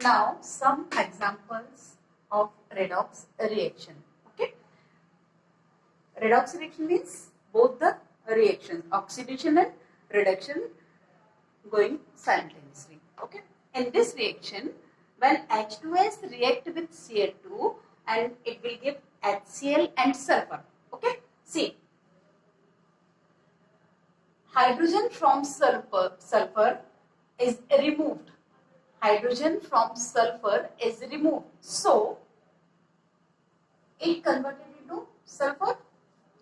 Now some examples of redox reaction. Okay, redox reaction means both the reactions, oxidation and reduction, going simultaneously. Okay, in this reaction, when H2S react with Cl2, and it will give HCl and sulfur. Okay, see, hydrogen from sulfur is removed. Hydrogen from sulfur is removed. So, it converted into sulfur.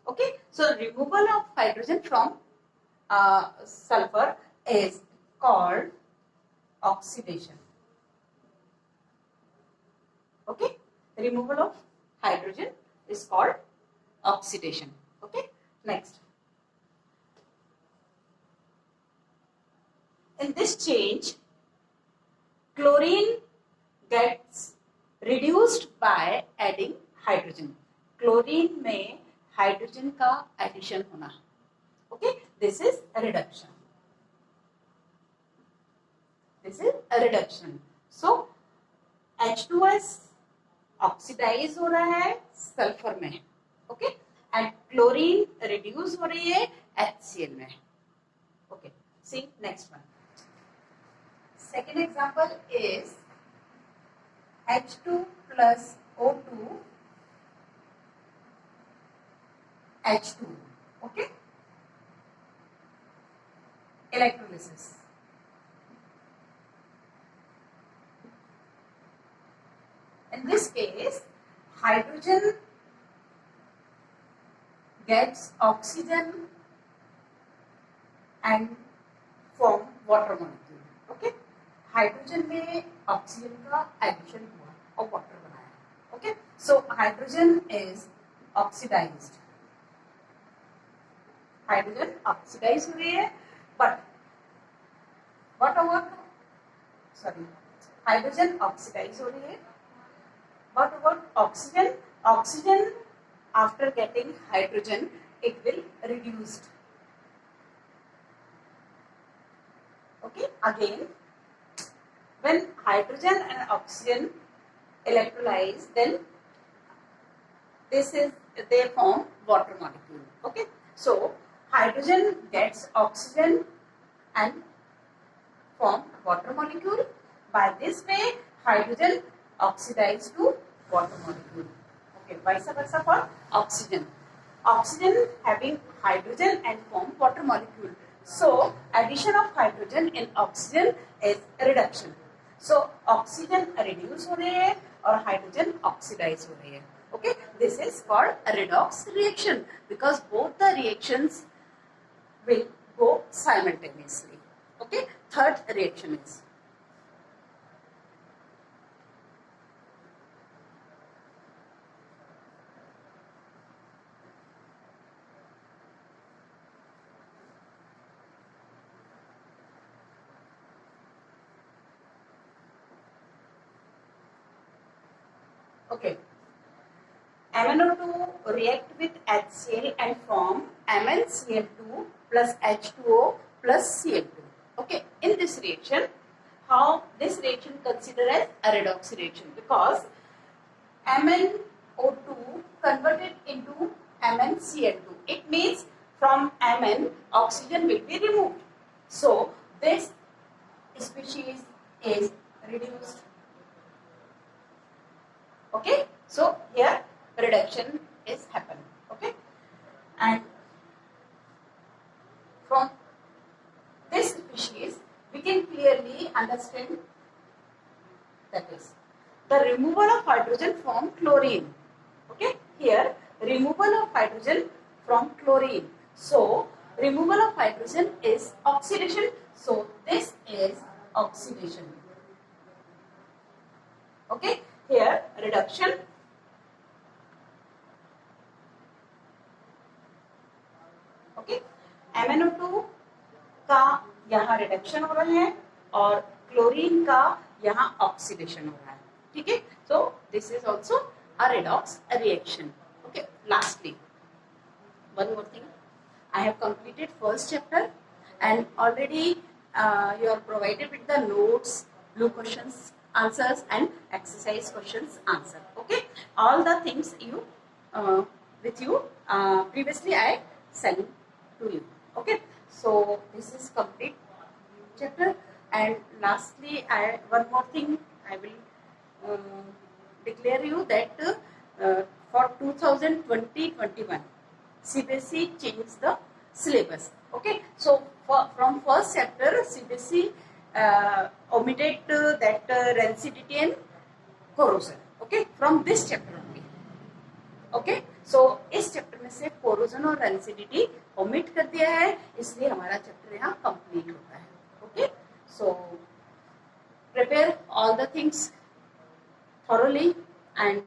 Okay, so removal of hydrogen from sulfur is called oxidation. Okay, removal of hydrogen is called oxidation. Okay, next. In this change, chlorine gets reduced by adding hydrogen. Chlorine में hydrogen का addition होना. Okay, this is a reduction. This is a reduction. So H2S oxidize हो रहा है sulphur में. Okay, and chlorine reduce हो रही है HCl में. Okay, see next one. Second example is H2 plus O2 H2. Okay, electrolysis. In this case, hydrogen gets oxygen and form water molecule. Okay, hydrogen में oxygen का addition हुआ और water बनाया. Okay, so hydrogen is oxidised. Hydrogen oxidise हो रही है, but what about, sorry, hydrogen oxidise हो रही है, what about oxygen? Oxygen after getting hydrogen it will reduced. Okay, again when hydrogen and oxygen electrolyze, then they form water molecule. Okay, so hydrogen gets oxygen and form water molecule. By this way, hydrogen oxidize to water molecule. Okay, vice versa for oxygen. Oxygen having hydrogen and form water molecule. So addition of hydrogen in oxygen is reduction. So oxygen reduce हो रही है और hydrogen oxidize हो रही है. Okay, this is called a redox reaction because both the reactions will go simultaneously. Okay, third reaction is okay. MnO2 react with HCl and form MnCl2 plus H2O plus Cl2. Okay, in this reaction, how this reaction considered as a redox reaction because MnO2 converted into MnCl2. It means from Mn oxygen will be removed. So this species is reduced. Okay, so here reduction is happened. Okay, and from this species we can clearly understand that is the removal of hydrogen from chlorine. Okay, here removal of hydrogen from chlorine. So removal of hydrogen is oxidation. So this is oxidation. Okay, here reduction. Okay, MnO2 का यहाँ reduction हो रहा है और chlorine का यहाँ oxidation हो रहा है. ठीक है, so this is also a redox reaction. Okay, lastly one more thing. I have completed first chapter and already you are provided with the notes, blue questions answers and exercise questions answer. Okay, all the things you with you previously I sent to you. Okay, so this is complete chapter. And lastly, one more thing I will declare you that for 2020-21 CBSE changed the syllabus. Okay, so from first chapter CBSE omitted that rancidity and corrosion. Okay, from this chapter only. Okay so इस chapter में से corrosion और rancidity omit कर दिया है, इसलिए हमारा chapter यहाँ कंप्लीट होता है. Okay, so prepare all the things thoroughly and